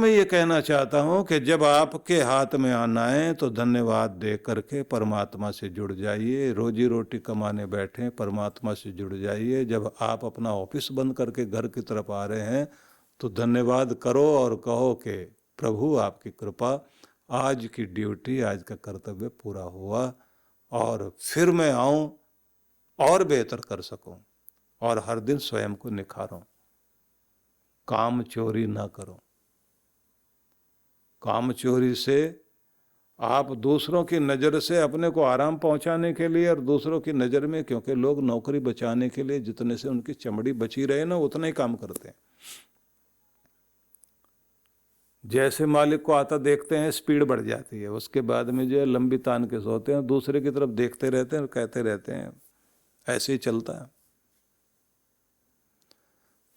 मैं ये कहना चाहता हूं कि जब आपके हाथ में आना है तो धन्यवाद दे करके परमात्मा से जुड़ जाइए। रोजी रोटी कमाने बैठे परमात्मा से जुड़ जाइए। जब आप अपना ऑफिस बंद करके घर की तरफ आ रहे हैं तो धन्यवाद करो और कहो कि प्रभु आपकी कृपा, आज की ड्यूटी, आज का कर्तव्य पूरा हुआ और फिर मैं आऊं और बेहतर कर सकूं और हर दिन स्वयं को निखारूं। काम चोरी ना करो। काम चोरी से आप दूसरों की नज़र से अपने को आराम पहुंचाने के लिए और दूसरों की नज़र में, क्योंकि लोग नौकरी बचाने के लिए जितने से उनकी चमड़ी बची रहे ना उतना ही काम करते हैं। जैसे मालिक को आता देखते हैं स्पीड बढ़ जाती है, उसके बाद में जो है लंबी तान के सोते हैं, दूसरे की तरफ देखते रहते हैं और कहते रहते हैं ऐसे ही चलता है।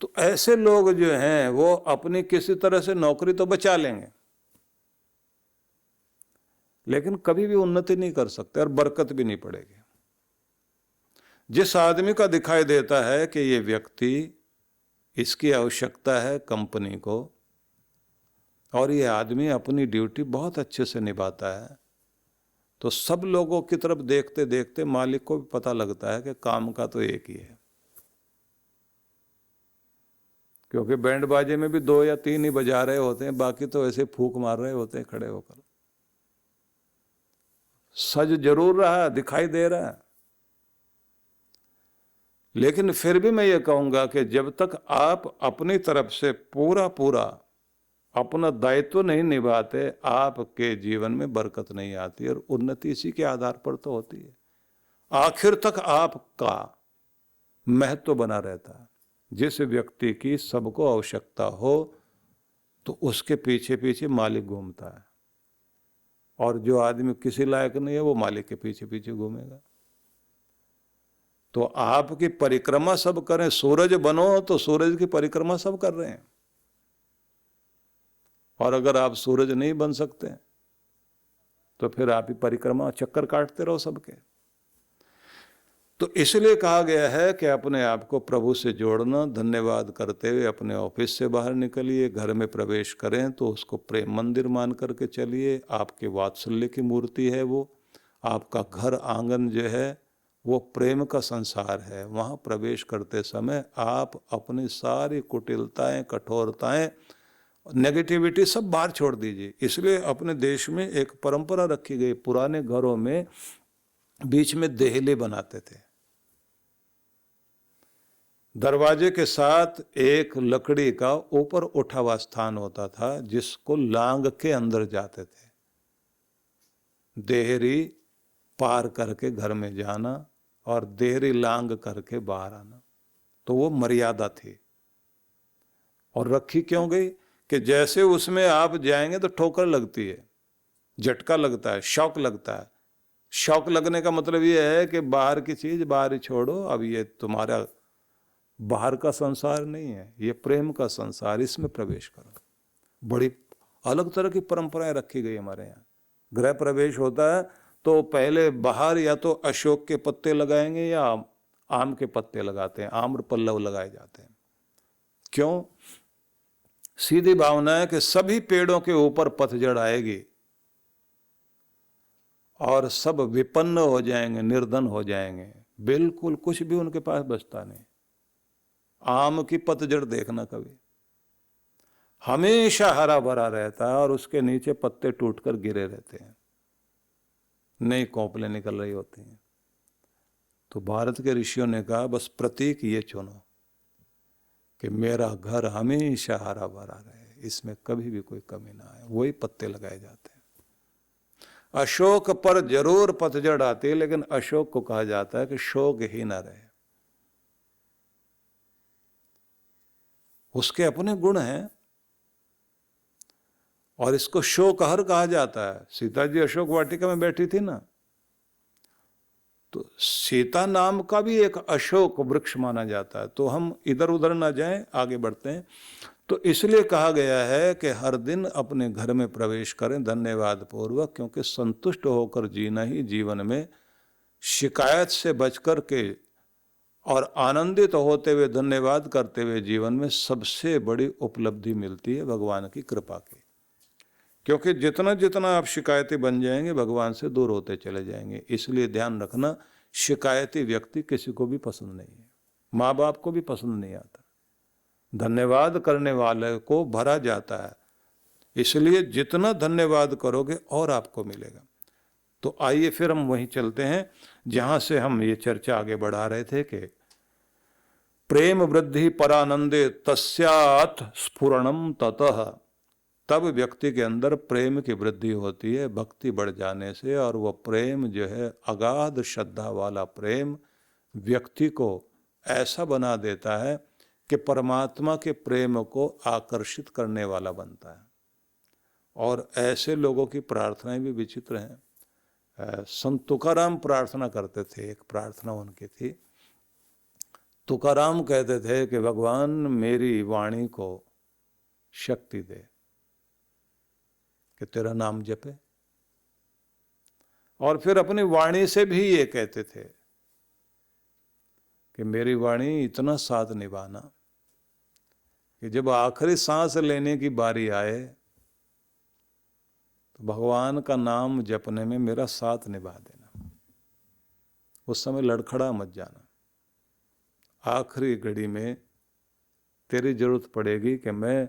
तो ऐसे लोग जो हैं वो अपनी किसी तरह से नौकरी तो बचा लेंगे लेकिन कभी भी उन्नति नहीं कर सकते और बरकत भी नहीं पड़ेगी। जिस आदमी का दिखाई देता है कि ये व्यक्ति, इसकी आवश्यकता है कंपनी को और ये आदमी अपनी ड्यूटी बहुत अच्छे से निभाता है, तो सब लोगों की तरफ देखते देखते मालिक को भी पता लगता है कि काम का तो एक ही है। क्योंकि बैंड बाजे में भी 2 या 3 ही बजा रहे होते हैं, बाकी तो ऐसे फूंक मार रहे होते हैं खड़े होकर। सज जरूर रहा, दिखाई दे रहा है, लेकिन फिर भी मैं ये कहूंगा कि जब तक आप अपनी तरफ से पूरा पूरा अपना दायित्व नहीं निभाते, आपके जीवन में बरकत नहीं आती और उन्नति इसी के आधार पर तो होती है। आखिर तक आपका महत्व बना रहता है। जिस व्यक्ति की सबको आवश्यकता हो तो उसके पीछे पीछे मालिक घूमता है, और जो आदमी किसी लायक नहीं है वो मालिक के पीछे पीछे घूमेगा। तो आपकी परिक्रमा सब करें, सूरज बनो तो सूरज की परिक्रमा सब कर रहे हैं, और अगर आप सूरज नहीं बन सकते तो फिर आप ही परिक्रमा चक्कर काटते रहो सबके। तो इसलिए कहा गया है कि अपने आप को प्रभु से जोड़ना, धन्यवाद करते हुए अपने ऑफिस से बाहर निकलिए, घर में प्रवेश करें तो उसको प्रेम मंदिर मान करके चलिए। आपके वात्सल्य की मूर्ति है वो, आपका घर आंगन जो है वो प्रेम का संसार है। वहाँ प्रवेश करते समय आप अपनी सारी कुटिलताएं, कठोरताएं, नेगेटिविटी सब बाहर छोड़ दीजिए। इसलिए अपने देश में एक परंपरा रखी गई, पुराने घरों में बीच में देहले बनाते थे, दरवाजे के साथ एक लकड़ी का ऊपर उठा हुआ स्थान होता था जिसको लांग के अंदर जाते थे। देहरी पार करके घर में जाना और देहरी लांग करके बाहर आना, तो वो मर्यादा थी। और रखी क्यों गई कि जैसे उसमें आप जाएंगे तो ठोकर लगती है, झटका लगता है, शॉक लगता है। शॉक लगने का मतलब ये है कि बाहर की चीज बाहर ही छोड़ो, अब ये तुम्हारा बाहर का संसार नहीं है, ये प्रेम का संसार, इसमें प्रवेश करो। बड़ी अलग तरह की परंपराएं रखी गई हमारे यहाँ। गृह प्रवेश होता है तो पहले बाहर या तो अशोक के पत्ते लगाएंगे या आम के पत्ते लगाते हैं, आम्र पल्लव लगाए जाते हैं। क्यों? सीधी भावना है कि सभी पेड़ों के ऊपर पतझड़ आएगी और सब विपन्न हो जाएंगे, निर्धन हो जाएंगे, बिल्कुल कुछ भी उनके पास बचता नहीं। आम की पतझड़ देखना कभी, हमेशा हरा भरा रहता है और उसके नीचे पत्ते टूटकर गिरे रहते हैं, नई कोंपलें निकल रही होती हैं। तो भारत के ऋषियों ने कहा बस प्रतीक ये चुनो कि मेरा घर हमेशा हरा भरा रहे, इसमें कभी भी कोई कमी ना आए, वही पत्ते लगाए जाते हैं। अशोक पर जरूर पतझड़ आती है, लेकिन अशोक को कहा जाता है कि शोक ही ना रहे, उसके अपने गुण हैं और इसको शोकहर कहा जाता है। सीता जी अशोक वाटिका में बैठी थी ना, तो सीता नाम का भी एक अशोक वृक्ष माना जाता है। तो हम इधर उधर ना जाएं, आगे बढ़ते हैं। तो इसलिए कहा गया है कि हर दिन अपने घर में प्रवेश करें धन्यवाद पूर्वक, क्योंकि संतुष्ट होकर जीना ही जीवन में शिकायत से बच कर के और आनंदित होते हुए धन्यवाद करते हुए जीवन में सबसे बड़ी उपलब्धि मिलती है भगवान की कृपा की। क्योंकि जितना जितना आप शिकायती बन जाएंगे भगवान से दूर होते चले जाएंगे। इसलिए ध्यान रखना, शिकायती व्यक्ति किसी को भी पसंद नहीं है, माँ बाप को भी पसंद नहीं आता। धन्यवाद करने वाले को भरा जाता है, इसलिए जितना धन्यवाद करोगे और आपको मिलेगा। तो आइए फिर हम वहीं चलते हैं जहां से हम ये चर्चा आगे बढ़ा रहे थे कि प्रेम वृद्धि परानंदे तस्यात् स्फुरणम ततः। तब व्यक्ति के अंदर प्रेम की वृद्धि होती है भक्ति बढ़ जाने से, और वह प्रेम जो है अगाध श्रद्धा वाला प्रेम व्यक्ति को ऐसा बना देता है कि परमात्मा के प्रेम को आकर्षित करने वाला बनता है। और ऐसे लोगों की प्रार्थनाएं भी विचित्र हैं। संत तुकाराम प्रार्थना करते थे, एक प्रार्थना उनकी थी। तुकाराम कहते थे कि भगवान मेरी वाणी को शक्ति दे कि तेरा नाम जपे। और फिर अपनी वाणी से भी ये कहते थे कि मेरी वाणी इतना साथ निभाना कि जब आखिरी सांस लेने की बारी आए तो भगवान का नाम जपने में मेरा साथ निभा देना। उस समय लड़खड़ा मत जाना, आखिरी घड़ी में तेरी जरूरत पड़ेगी कि मैं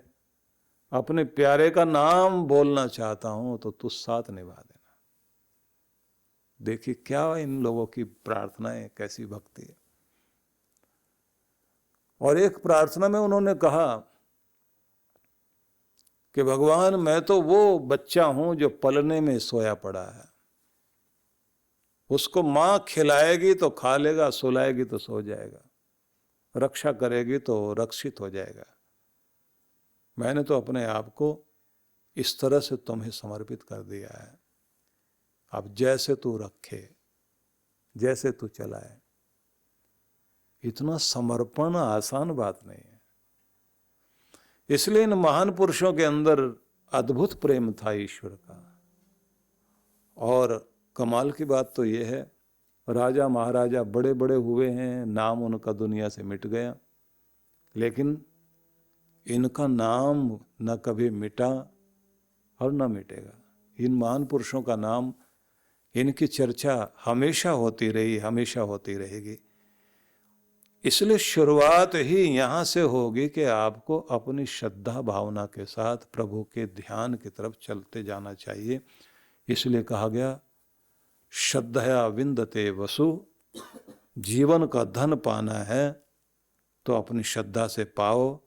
अपने प्यारे का नाम बोलना चाहता हूं, तो तू साथ निभा देना। देखिए क्या इन लोगों की प्रार्थनाएं, कैसी भक्ति है। और एक प्रार्थना में उन्होंने कहा कि भगवान मैं तो वो बच्चा हूं जो पलने में सोया पड़ा है, उसको मां खिलाएगी तो खा लेगा, सुलाएगी तो सो जाएगा, रक्षा करेगी तो रक्षित हो जाएगा। मैंने तो अपने आप को इस तरह से तुम्हें समर्पित कर दिया है, अब जैसे तू रखे, जैसे तू चलाए। इतना समर्पण आसान बात नहीं है। इसलिए इन महान पुरुषों के अंदर अद्भुत प्रेम था ईश्वर का। और कमाल की बात तो ये है, राजा महाराजा बड़े बड़े हुए हैं, नाम उनका दुनिया से मिट गया, लेकिन इनका नाम न कभी मिटा और न मिटेगा। इन महान पुरुषों का नाम, इनकी चर्चा हमेशा होती रही, हमेशा होती रहेगी। इसलिए शुरुआत ही यहाँ से होगी कि आपको अपनी श्रद्धा भावना के साथ प्रभु के ध्यान की तरफ चलते जाना चाहिए। इसलिए कहा गया श्रद्धया विंदते वसु, जीवन का धन पाना है तो अपनी श्रद्धा से पाओ।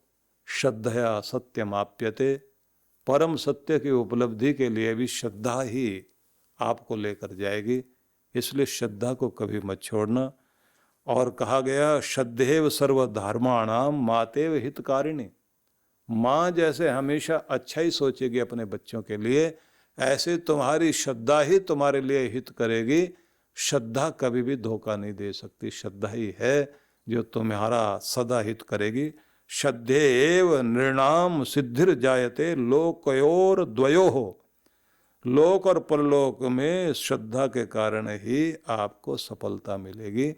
श्रद्धया सत्यमाप्यते, परम सत्य की उपलब्धि के लिए भी श्रद्धा ही आपको लेकर जाएगी। इसलिए श्रद्धा को कभी मत छोड़ना। और कहा गया श्रद्धेव सर्वधर्माणाम मातेव हितकारिणी। माँ जैसे हमेशा अच्छा ही सोचेगी अपने बच्चों के लिए, ऐसे तुम्हारी श्रद्धा ही तुम्हारे लिए हित करेगी। श्रद्धा कभी भी धोखा नहीं दे सकती, श्रद्धा ही है जो तुम्हारा सदा हित करेगी। श्रद्धे एव नृणाम सिद्धिर जायते लोकयोर द्वयोः। लोक और परलोक में श्रद्धा के कारण ही आपको सफलता मिलेगी।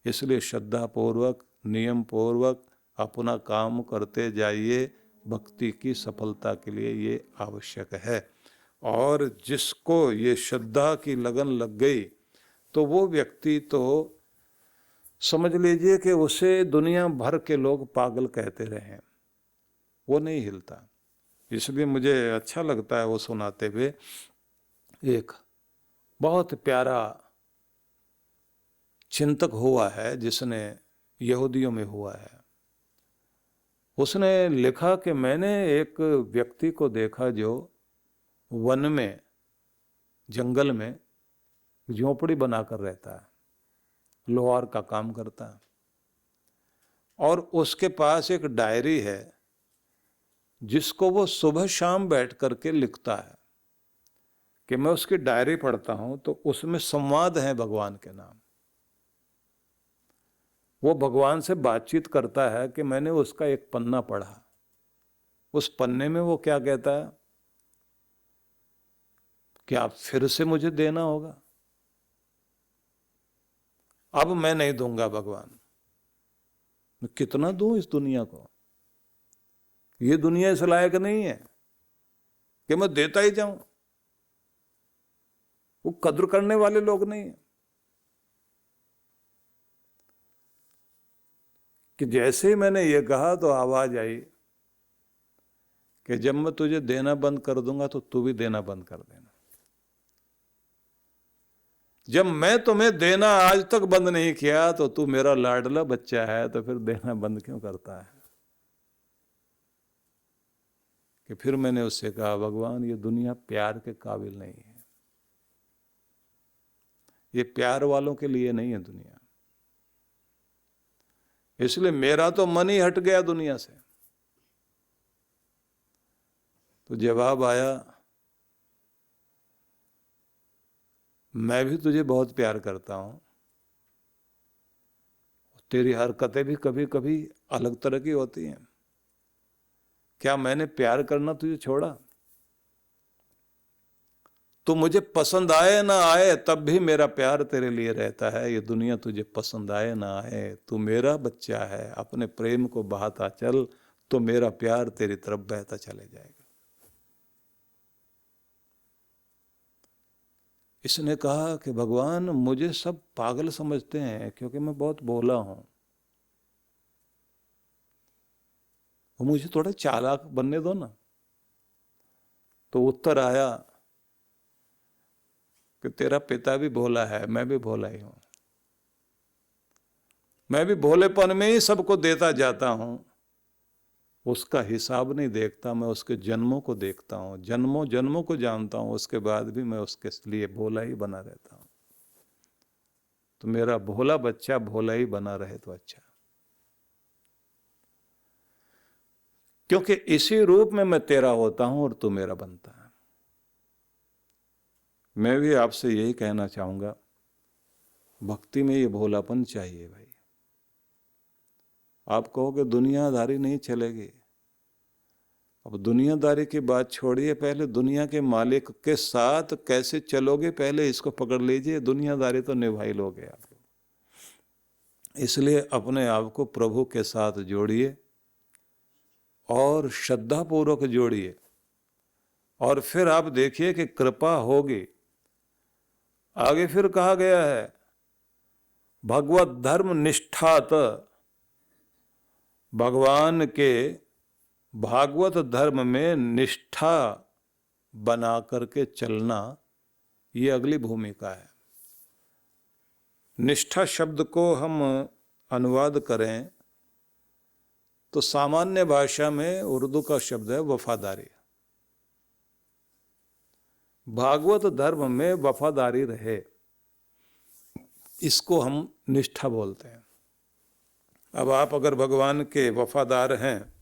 इसलिए श्रद्धा पूर्वक, नियम पूर्वक अपना काम करते जाइए। भक्ति की सफलता के लिए ये आवश्यक है। और जिसको ये श्रद्धा की लगन लग गई तो वो व्यक्ति तो समझ लीजिए कि उसे दुनिया भर के लोग पागल कहते रहे, वो नहीं हिलता। इसलिए मुझे अच्छा लगता है वो सुनाते हुए। एक बहुत प्यारा चिंतक हुआ है जिसने यहूदियों में हुआ है। उसने लिखा कि मैंने एक व्यक्ति को देखा जो वन में, जंगल में झोंपड़ी बनाकर रहता है, लोहार का काम करता है, और उसके पास एक डायरी है जिसको वो सुबह शाम बैठ करके लिखता है कि मैं उसकी डायरी पढ़ता हूं तो उसमें संवाद है भगवान के नाम। वो भगवान से बातचीत करता है कि मैंने उसका एक पन्ना पढ़ा, उस पन्ने में वो क्या कहता है कि आप फिर से मुझे देना होगा, अब मैं नहीं दूंगा भगवान, मैं कितना दूं इस दुनिया को? ये दुनिया इस लायक नहीं है कि मैं देता ही जाऊं। वो कद्र करने वाले लोग नहीं है। कि जैसे ही मैंने ये कहा तो आवाज आई कि जब मैं तुझे देना बंद कर दूंगा तो तू भी देना बंद कर देना। जब मैं तुम्हें देना आज तक बंद नहीं किया तो तू मेरा लाडला बच्चा है, तो फिर देना बंद क्यों करता है? कि फिर मैंने उससे कहा, भगवान ये दुनिया प्यार के काबिल नहीं है, ये प्यार वालों के लिए नहीं है दुनिया। इसलिए मेरा तो मन ही हट गया दुनिया से। तो जवाब आया, मैं भी तुझे बहुत प्यार करता हूं, तेरी हरकतें भी कभी कभी अलग तरह की होती हैं। क्या मैंने प्यार करना तुझे छोड़ा? तो मुझे पसंद आए ना आए तब भी मेरा प्यार तेरे लिए रहता है। ये दुनिया तुझे पसंद आए ना आए, तू मेरा बच्चा है, अपने प्रेम को बहाता चल तो मेरा प्यार तेरी तरफ बहता चले जाएगा। इसने कहा कि भगवान मुझे सब पागल समझते हैं क्योंकि मैं बहुत भोला हूं, वो मुझे थोड़ा चालाक बनने दो ना। तो उत्तर आया कि तेरा पिता भी भोला है, मैं भी भोला ही हूं, मैं भी भोलेपन में ही सबको देता जाता हूं, उसका हिसाब नहीं देखता, मैं उसके जन्मों को देखता हूं, जन्मों जन्मों को जानता हूं, उसके बाद भी मैं उसके लिए भोला ही बना रहता हूं। तो मेरा भोला बच्चा भोला ही बना रहे तो अच्छा, क्योंकि इसी रूप में मैं तेरा होता हूं और तू मेरा बनता है। मैं भी आपसे यही कहना चाहूंगा, भक्ति में ये भोलापन चाहिए भाई। आप कहोगे दुनियादारी नहीं चलेगी, अब दुनियादारी की बात छोड़िए, पहले दुनिया के मालिक के साथ कैसे चलोगे पहले इसको पकड़ लीजिए। दुनियादारी तो निभाई लोगे आप। इसलिए अपने आप को प्रभु के साथ जोड़िए और श्रद्धापूर्वक जोड़िए, और फिर आप देखिए कि कृपा होगी। आगे फिर कहा गया है, भगवत धर्म निष्ठात, भगवान के भागवत धर्म में निष्ठा बना करके चलना, ये अगली भूमिका है। निष्ठा शब्द को हम अनुवाद करें तो सामान्य भाषा में उर्दू का शब्द है वफादारी। भागवत धर्म में वफादारी रहे, इसको हम निष्ठा बोलते हैं। अब आप अगर भगवान के वफादार हैं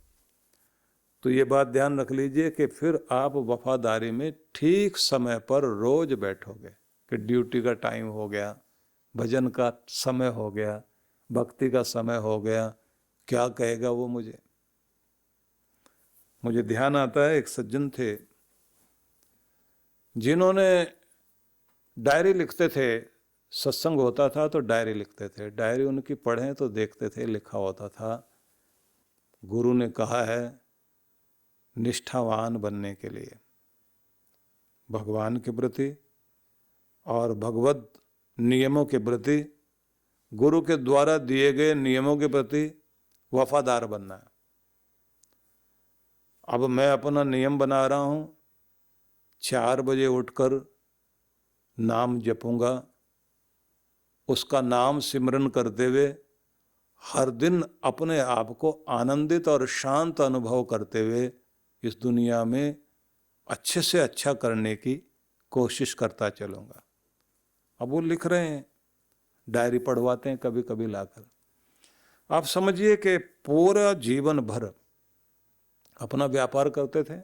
तो ये बात ध्यान रख लीजिए कि फिर आप वफादारी में ठीक समय पर रोज बैठोगे कि ड्यूटी का टाइम हो गया, भजन का समय हो गया, भक्ति का समय हो गया, क्या कहेगा वो मुझे ध्यान आता है, एक सज्जन थे जिन्होंने डायरी लिखते थे, सत्संग होता था तो डायरी लिखते थे, डायरी उनकी पढ़ें तो देखते थे लिखा होता था, गुरु ने कहा है निष्ठावान बनने के लिए भगवान के प्रति और भगवत नियमों के प्रति, गुरु के द्वारा दिए गए नियमों के प्रति वफादार बनना है। अब मैं अपना नियम बना रहा हूं, 4 बजे उठकर नाम जपूंगा, उसका नाम सिमरन करते हुए हर दिन अपने आप को आनंदित और शांत अनुभव करते हुए इस दुनिया में अच्छे से अच्छा करने की कोशिश करता चलूँगा। अब वो लिख रहे हैं, डायरी पढ़वाते हैं कभी कभी लाकर। आप समझिए कि पूरा जीवन भर अपना व्यापार करते थे।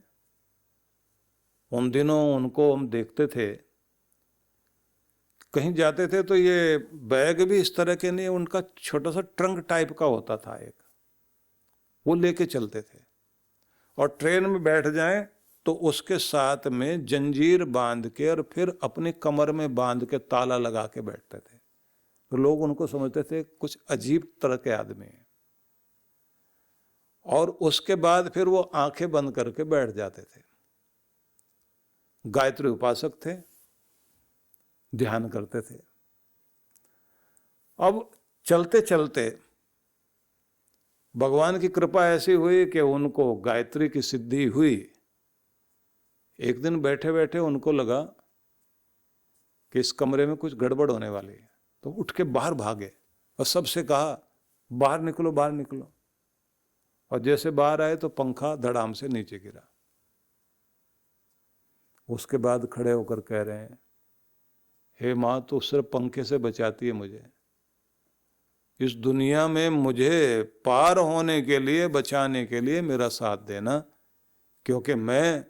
उन दिनों उनको हम देखते थे, कहीं जाते थे तो ये बैग भी इस तरह के नहीं, उनका छोटा सा ट्रंक टाइप का होता था एक, वो लेके चलते थे। और ट्रेन में बैठ जाएं तो उसके साथ में जंजीर बांध के और फिर अपनी कमर में बांध के ताला लगा के बैठते थे। तो लोग उनको समझते थे कुछ अजीब तरह के आदमी हैं। और उसके बाद फिर वो आंखें बंद करके बैठ जाते थे। गायत्री उपासक थे, ध्यान करते थे। अब चलते चलते भगवान की कृपा ऐसी हुई कि उनको गायत्री की सिद्धि हुई। एक दिन बैठे बैठे उनको लगा कि इस कमरे में कुछ गड़बड़ होने वाली है, तो उठ के बाहर भागे और सबसे कहा बाहर निकलो, बाहर निकलो। और जैसे बाहर आए तो पंखा धड़ाम से नीचे गिरा। उसके बाद खड़े होकर कह रहे हैं, हे माँ, तो सिर्फ पंखे से बचाती है मुझे। इस दुनिया में मुझे पार होने के लिए, बचाने के लिए मेरा साथ देना, क्योंकि मैं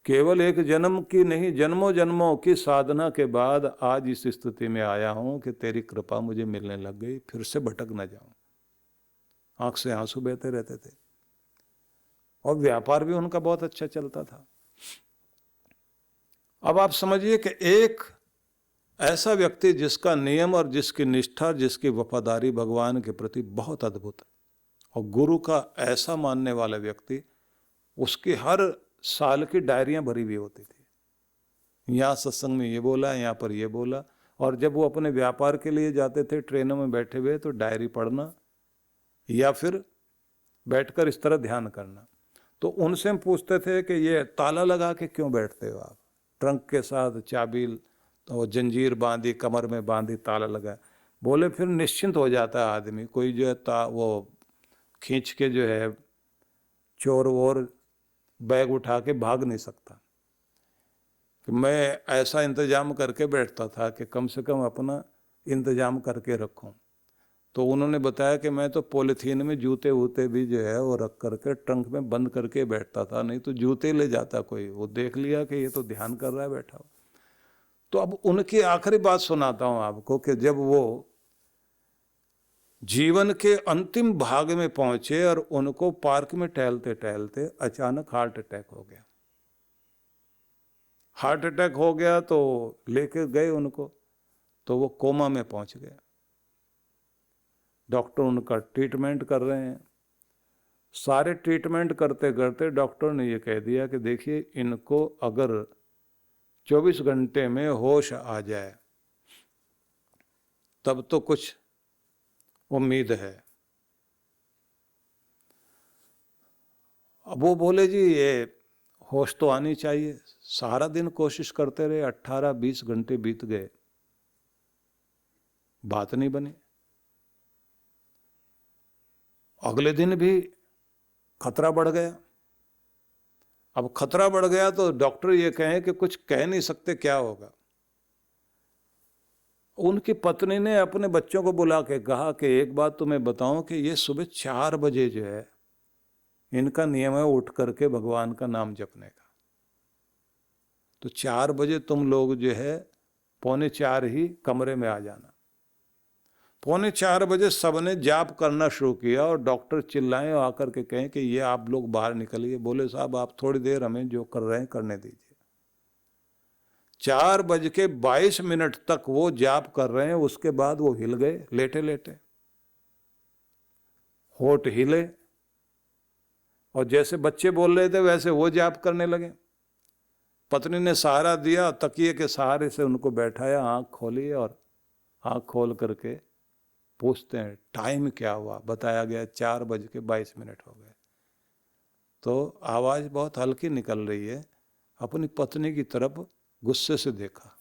केवल एक जन्म की नहीं, जन्मों जन्मों की साधना के बाद आज इस स्थिति में आया हूं कि तेरी कृपा मुझे मिलने लग गई, फिर से भटक न जाऊं। आंख से आंसू बहते रहते थे। और व्यापार भी उनका बहुत अच्छा चलता था। अब आप समझिए कि एक ऐसा व्यक्ति जिसका नियम और जिसकी निष्ठा, जिसकी वफादारी भगवान के प्रति बहुत अद्भुत, और गुरु का ऐसा मानने वाला व्यक्ति, उसकी हर साल की डायरियां भरी हुई होती थी। यहाँ सत्संग में ये बोला, यहाँ पर ये बोला। और जब वो अपने व्यापार के लिए जाते थे ट्रेनों में बैठे हुए, तो डायरी पढ़ना या फिर बैठकर इस तरह ध्यान करना। तो उनसे हम पूछते थे कि ये ताला लगा के क्यों बैठते हो आप, ट्रंक के साथ चाबी तो जंजीर बांधी, कमर में बांधी, ताला लगा। बोले फिर निश्चिंत हो जाता है आदमी, कोई जो है वो खींच के जो है चोर वोर बैग उठा के भाग नहीं सकता। कि मैं ऐसा इंतजाम करके बैठता था कि कम से कम अपना इंतजाम करके रखूं। तो उन्होंने बताया कि मैं तो पॉलीथीन में जूते वूते भी जो है वो रख करके ट्रंक में बंद करके बैठता था, नहीं तो जूते ले जाता कोई, वो देख लिया कि ये तो ध्यान कर रहा है बैठा हो। तो अब उनकी आखिरी बात सुनाता हूं आपको कि जब वो जीवन के अंतिम भाग में पहुंचे और उनको पार्क में टहलते टहलते अचानक हार्ट अटैक हो गया। हार्ट अटैक हो गया तो लेके गए उनको, तो वो कोमा में पहुंच गए। डॉक्टर उनका ट्रीटमेंट कर रहे हैं। सारे ट्रीटमेंट करते करते डॉक्टर ने ये कह दिया कि देखिए, इनको अगर 24 घंटे में होश आ जाए तब तो कुछ उम्मीद है। अब वो बोले जी ये होश तो आनी चाहिए। सारा दिन कोशिश करते रहे, 18-20 घंटे बीत गए, बात नहीं बनी। अगले दिन भी खतरा बढ़ गया। अब खतरा बढ़ गया तो डॉक्टर ये कहें कि कुछ कह नहीं सकते क्या होगा। उनकी पत्नी ने अपने बच्चों को बुला के कहा कि एक बात तुम्हें बताऊं कि ये सुबह 4 बजे जो है इनका नियम है उठ करके भगवान का नाम जपने का। तो 4 बजे तुम लोग जो है 3:45 ही कमरे में आ जाना। 3:45 बजे सबने जाप करना शुरू किया और डॉक्टर चिल्लाएं और आकर के कहें कि ये आप लोग बाहर निकलिए। बोले साहब आप थोड़ी देर हमें जो कर रहे हैं करने दीजिए। 4:22 तक वो जाप कर रहे हैं। उसके बाद वो हिल गए, लेटे लेटे होठ हिले और जैसे बच्चे बोल रहे थे वैसे वो जाप करने लगे। पत्नी ने सहारा दिया, तकिए के सहारे से उनको बैठाया, आंख खोली और आंख खोल करके पूछते हैं टाइम क्या हुआ। बताया गया 4:22 हो गए। तो आवाज बहुत हल्की निकल रही है। अपनी पत्नी की तरफ गुस्से से देखा,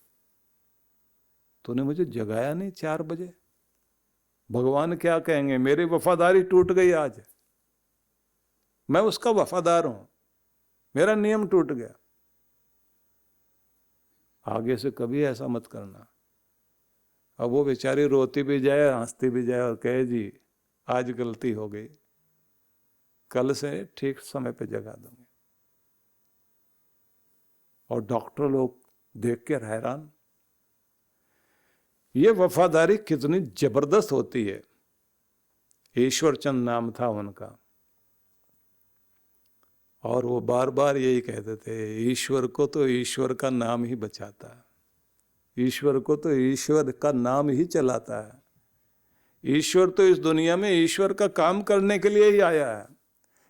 तूने मुझे जगाया नहीं 4 बजे। भगवान क्या कहेंगे, मेरी वफादारी टूट गई आज। मैं उसका वफादार हूं, मेरा नियम टूट गया। आगे से कभी ऐसा मत करना। अब वो बेचारी रोती भी जाए, हंसती भी जाए और कहे जी आज गलती हो गई, कल से ठीक समय पे जगा दूंगी। और डॉक्टर लोग देख के हैरान। ये वफादारी कितनी जबरदस्त होती है। ईश्वर चंद नाम था उनका और वो बार बार यही कहते थे, ईश्वर को तो ईश्वर का नाम ही बचाता है, ईश्वर को तो ईश्वर का नाम ही चलाता है। ईश्वर तो इस दुनिया में ईश्वर का काम करने के लिए ही आया है।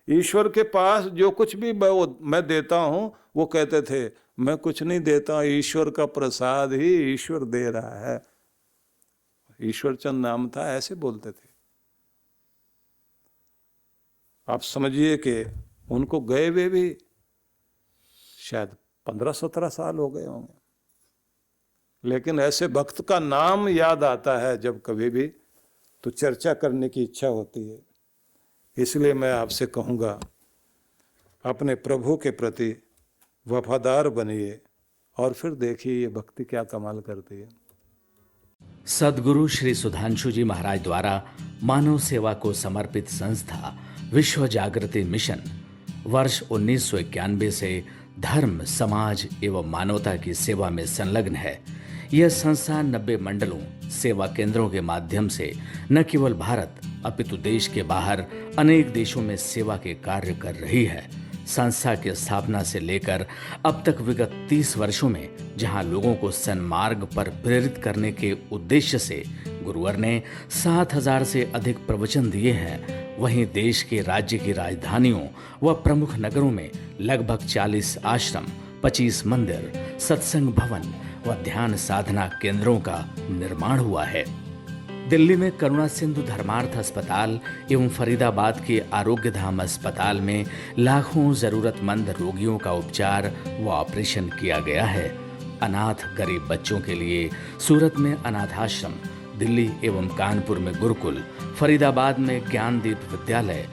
ईश्वर के पास जो कुछ भी मैं देता हूं, वो कहते थे मैं कुछ नहीं देता, ईश्वर का प्रसाद ही ईश्वर दे रहा है। ईश्वर चंद नाम था, ऐसे बोलते थे। आप समझिए कि उनको गए हुए भी शायद 15-17 साल हो गए होंगे, लेकिन ऐसे भक्त का नाम याद आता है जब कभी भी, तो चर्चा करने की इच्छा होती है। इसलिए मैं आपसे कहूँगा, अपने प्रभु के प्रति वफादार बनिए और फिर देखिए ये भक्ति क्या कमाल करती है। सद्गुरु श्री सुधांशु जी महाराज द्वारा मानव सेवा को समर्पित संस्था विश्व जागृति मिशन वर्ष 1991 से धर्म, समाज एवं मानवता की सेवा में संलग्न है। यह संस्था 90 मंडलों, सेवा केंद्रों के माध्यम से न केवल भारत अपितु देश के बाहर अनेक देशों में सेवा के कार्य कर रही है। संस्था की स्थापना से लेकर अब तक विगत 30 वर्षों में जहां लोगों को सन्मार्ग पर प्रेरित करने के उद्देश्य से गुरुवर ने 7000 से अधिक प्रवचन दिए हैं, वहीं देश के राज्य की राजधानियों व प्रमुख नगरों में लगभग 40 आश्रम, 25 मंदिर, सत्संग भवन व ध्यान साधना केंद्रों का निर्माण हुआ है। दिल्ली में करुणा सिंधु धर्मार्थ अस्पताल एवं फरीदाबाद के आरोग्य धाम अस्पताल में लाखों जरूरतमंद रोगियों का उपचार व ऑपरेशन किया गया है। अनाथ गरीब बच्चों के लिए सूरत में अनाथाश्रम, दिल्ली एवं कानपुर में गुरुकुल, फरीदाबाद में ज्ञानदीप विद्यालय,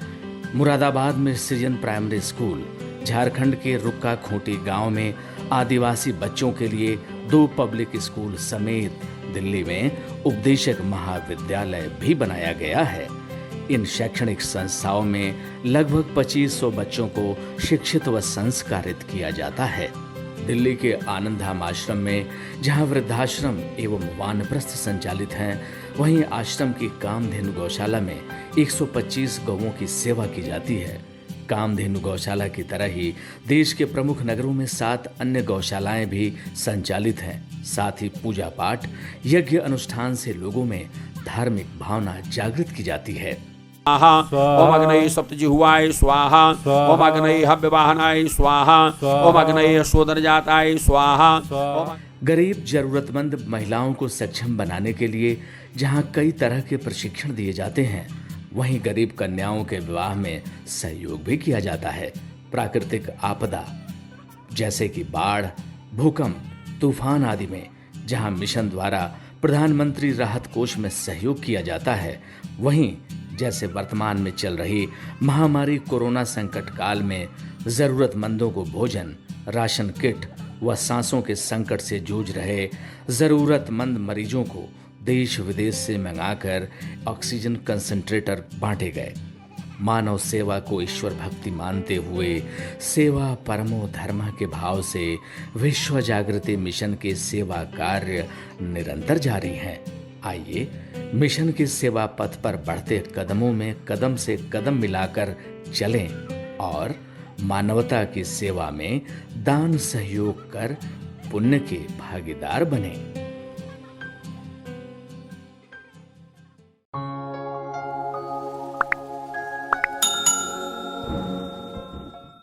मुरादाबाद में सृजन प्राइमरी स्कूल, झारखंड के रुक्का खूंटी गांव में आदिवासी बच्चों के लिए 2 पब्लिक स्कूल समेत दिल्ली में उपदेशक महाविद्यालय भी बनाया गया है। इन शैक्षणिक संस्थाओं में लगभग 2500 बच्चों को शिक्षित व संस्कारित किया जाता है। दिल्ली के आनंद धाम आश्रम में जहां वृद्धाश्रम एवं वानप्रस्थ संचालित हैं, वहीं आश्रम की कामधेनु गौशाला में 125 गौओं की सेवा की जाती है। कामधेनु गौशाला की तरह ही देश के प्रमुख नगरों में 7 अन्य गौशालाएं भी संचालित हैं। साथ ही पूजा पाठ, यज्ञ अनुष्ठान से लोगों में धार्मिक भावना जागृत की जाती है। ओम अग्नये सप्तजिह्वाय स्वाहा, ओम अग्नये हव्यवाहनाय स्वाहा, ओम अग्नये शोधनजाताय स्वाहा। गरीब जरूरतमंद महिलाओं को सक्षम बनाने के लिए जहां कई तरह के प्रशिक्षण दिए जाते हैं, वहीं गरीब कन्याओं के विवाह में सहयोग भी किया जाता है। प्राकृतिक आपदा जैसे कि बाढ़, भूकंप, तूफान आदि में जहां मिशन द्वारा प्रधानमंत्री राहत कोष में सहयोग किया जाता है, वहीं जैसे वर्तमान में चल रही महामारी कोरोना संकट काल में जरूरतमंदों को भोजन, राशन किट व सांसों के संकट से जूझ रहे जरूरतमंद मरीजों को देश विदेश से मंगाकर ऑक्सीजन कंसंट्रेटर बांटे गए। मानव सेवा को ईश्वर भक्ति मानते हुए सेवा परमो धर्म के भाव से विश्व जागृति मिशन के सेवा कार्य निरंतर जारी हैं। आइए मिशन के सेवा पथ पर बढ़ते कदमों में कदम से कदम मिलाकर चलें और मानवता की सेवा में दान सहयोग कर पुण्य के भागीदार बनें।